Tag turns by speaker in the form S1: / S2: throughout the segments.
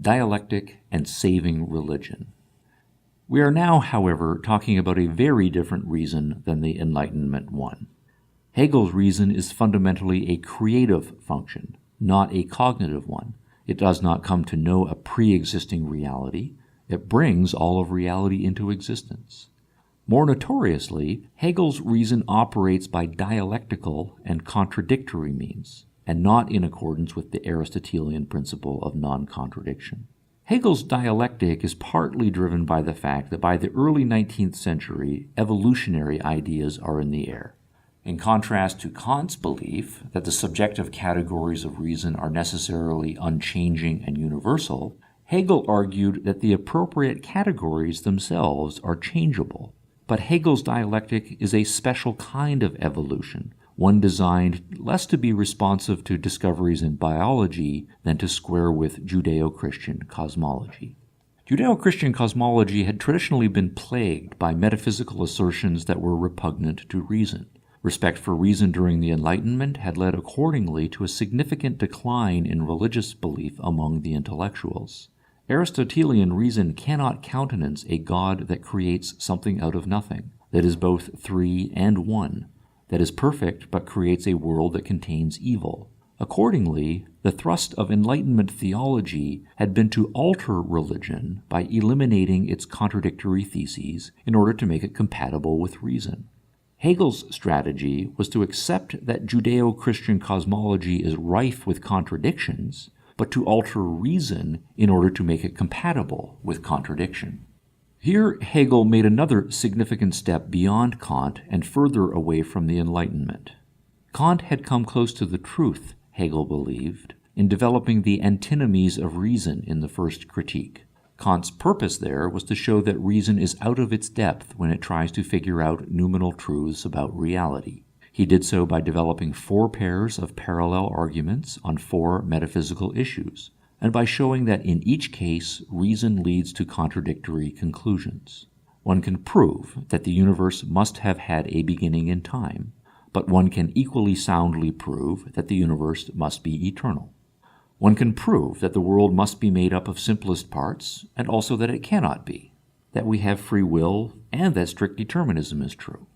S1: Dialectic, and Saving Religion. We are now, however, talking about a very different reason than the Enlightenment one. Hegel's reason is fundamentally a creative function, not a cognitive one. It does not come to know a pre-existing reality. It brings all of reality into existence. More notoriously, Hegel's reason operates by dialectical and contradictory means, and not in accordance with the Aristotelian principle of non-contradiction. Hegel's dialectic is partly driven by the fact that by the early 19th century, evolutionary ideas are in the air. In contrast to Kant's belief that the subjective categories of reason are necessarily unchanging and universal, Hegel argued that the appropriate categories themselves are changeable. But Hegel's dialectic is a special kind of evolution, one designed less to be responsive to discoveries in biology than to square with Judeo-Christian cosmology. Judeo-Christian cosmology had traditionally been plagued by metaphysical assertions that were repugnant to reason. Respect for reason during the Enlightenment had led accordingly to a significant decline in religious belief among the intellectuals. Aristotelian reason cannot countenance a God that creates something out of nothing, that is both three and one, that is perfect but creates a world that contains evil. Accordingly, the thrust of Enlightenment theology had been to alter religion by eliminating its contradictory theses in order to make it compatible with reason. Hegel's strategy was to accept that Judeo-Christian cosmology is rife with contradictions, but to alter reason in order to make it compatible with contradiction. Here, Hegel made another significant step beyond Kant and further away from the Enlightenment. Kant had come close to the truth, Hegel believed, in developing the antinomies of reason in the first critique. Kant's purpose there was to show that reason is out of its depth when it tries to figure out noumenal truths about reality. He did so by developing 4 pairs of parallel arguments on 4 metaphysical issues, and by showing that in each case, reason leads to contradictory conclusions. One can prove that the universe must have had a beginning in time, but one can equally soundly prove that the universe must be eternal. One can prove that the world must be made up of simplest parts, and also that it cannot be, that we have free will, and that strict determinism is true,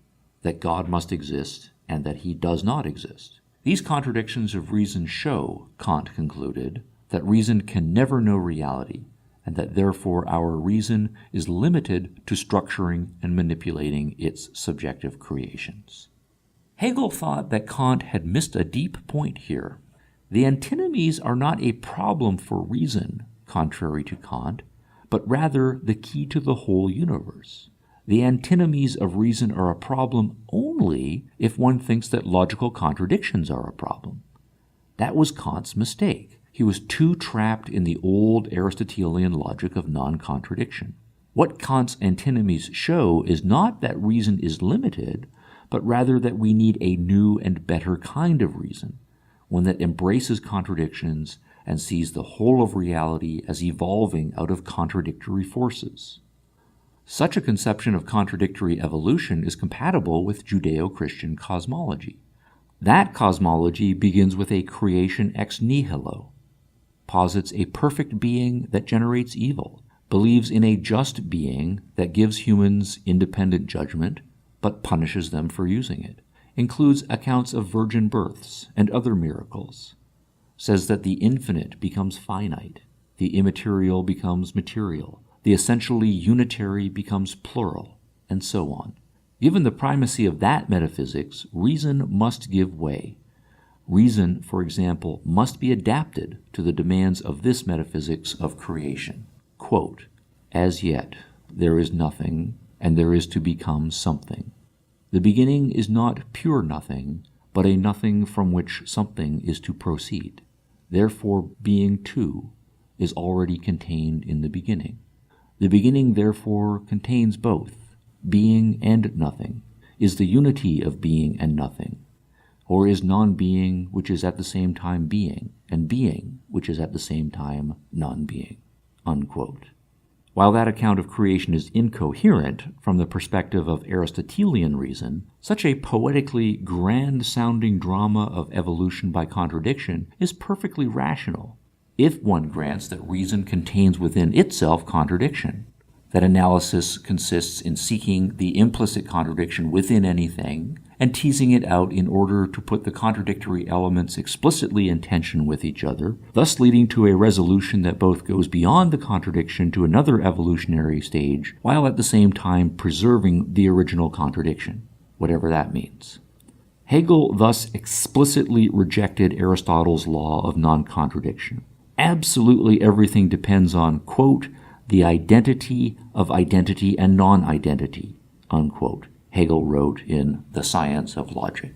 S1: that God must exist, and that he does not exist. These contradictions of reason show, Kant concluded, that reason can never know reality, and that therefore our reason is limited to structuring and manipulating its subjective creations. Hegel thought that Kant had missed a deep point here. The antinomies are not a problem for reason, contrary to Kant, but rather the key to the whole universe. The antinomies of reason are a problem only if one thinks that logical contradictions are a problem. That was Kant's mistake. He was too trapped in the old Aristotelian logic of non-contradiction. What Kant's antinomies show is not that reason is limited, but rather that we need a new and better kind of reason, one that embraces contradictions and sees the whole of reality as evolving out of contradictory forces. Such a conception of contradictory evolution is compatible with Judeo-Christian cosmology. That cosmology begins with a creation ex nihilo, posits a perfect being that generates evil, believes in a just being that gives humans independent judgment but punishes them for using it, includes accounts of virgin births and other miracles, says that the infinite becomes finite, the immaterial becomes material, the essentially unitary becomes plural, and so on. Given the primacy of that metaphysics, reason must give way. Reason, for example, must be adapted to the demands of this metaphysics of creation. Quote, "As yet, there is nothing, and there is to become something. The beginning is not pure nothing, but a nothing from which something is to proceed. Therefore, being too is already contained in the beginning. The beginning, therefore, contains both. Being and nothing is the unity of being and nothing, or is non-being which is at the same time being, and being which is at the same time non-being." Unquote. While that account of creation is incoherent from the perspective of Aristotelian reason, such a poetically grand-sounding drama of evolution by contradiction is perfectly rational. if one grants that reason contains within itself contradiction, that analysis consists in seeking the implicit contradiction within anything and teasing it out in order to put the contradictory elements explicitly in tension with each other, thus leading to a resolution that both goes beyond the contradiction to another evolutionary stage, while at the same time preserving the original contradiction, whatever that means. Hegel thus explicitly rejected Aristotle's law of non-contradiction. Absolutely everything depends on, quote, the identity of identity and non-identity, unquote, Hegel wrote in The Science of Logic.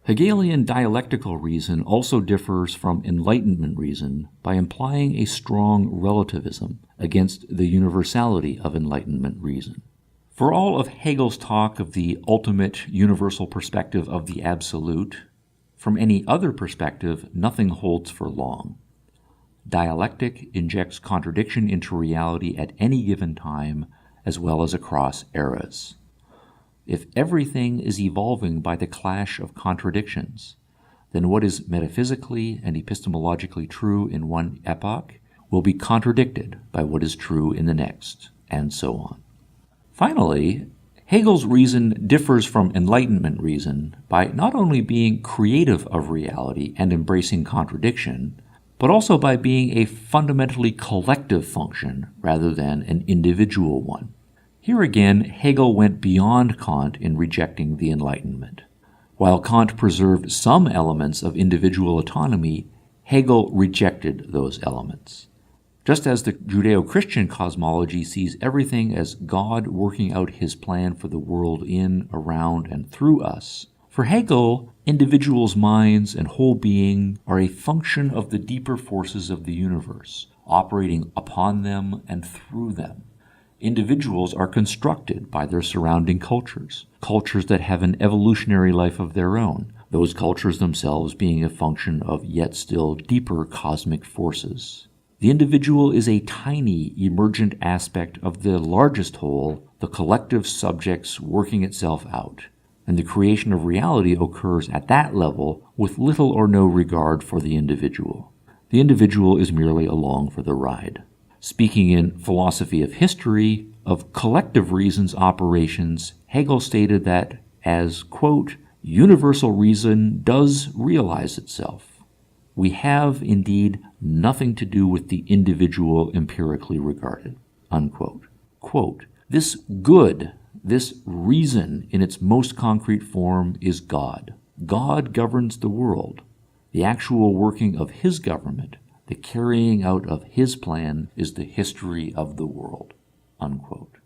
S1: Hegelian dialectical reason also differs from Enlightenment reason by implying a strong relativism against the universality of Enlightenment reason. For all of Hegel's talk of the ultimate universal perspective of the absolute, from any other perspective, nothing holds for long. Dialectic injects contradiction into reality at any given time, as well as across eras. If everything is evolving by the clash of contradictions, then what is metaphysically and epistemologically true in one epoch will be contradicted by what is true in the next, and so on. Finally, Hegel's reason differs from Enlightenment reason by not only being creative of reality and embracing contradiction, but also by being a fundamentally collective function rather than an individual one. Here again, Hegel went beyond Kant in rejecting the Enlightenment. While Kant preserved some elements of individual autonomy, Hegel rejected those elements. Just as the Judeo-Christian cosmology sees everything as God working out his plan for the world in, around, and through us, for Hegel, individuals' minds and whole being are a function of the deeper forces of the universe, operating upon them and through them. Individuals are constructed by their surrounding cultures that have an evolutionary life of their own, those cultures themselves being a function of yet still deeper cosmic forces. The individual is a tiny, emergent aspect of the largest whole, the collective subjects working itself out, and the creation of reality occurs at that level with little or no regard for the individual. The individual is merely along for the ride. Speaking in Philosophy of History of collective reason's operations, Hegel stated that as, quote, universal reason does realize itself. We have, indeed, nothing to do with the individual empirically regarded, unquote. Quote, this good, this reason in its most concrete form is God. God governs the world. The actual working of his government, the carrying out of his plan, is the history of the world, unquote.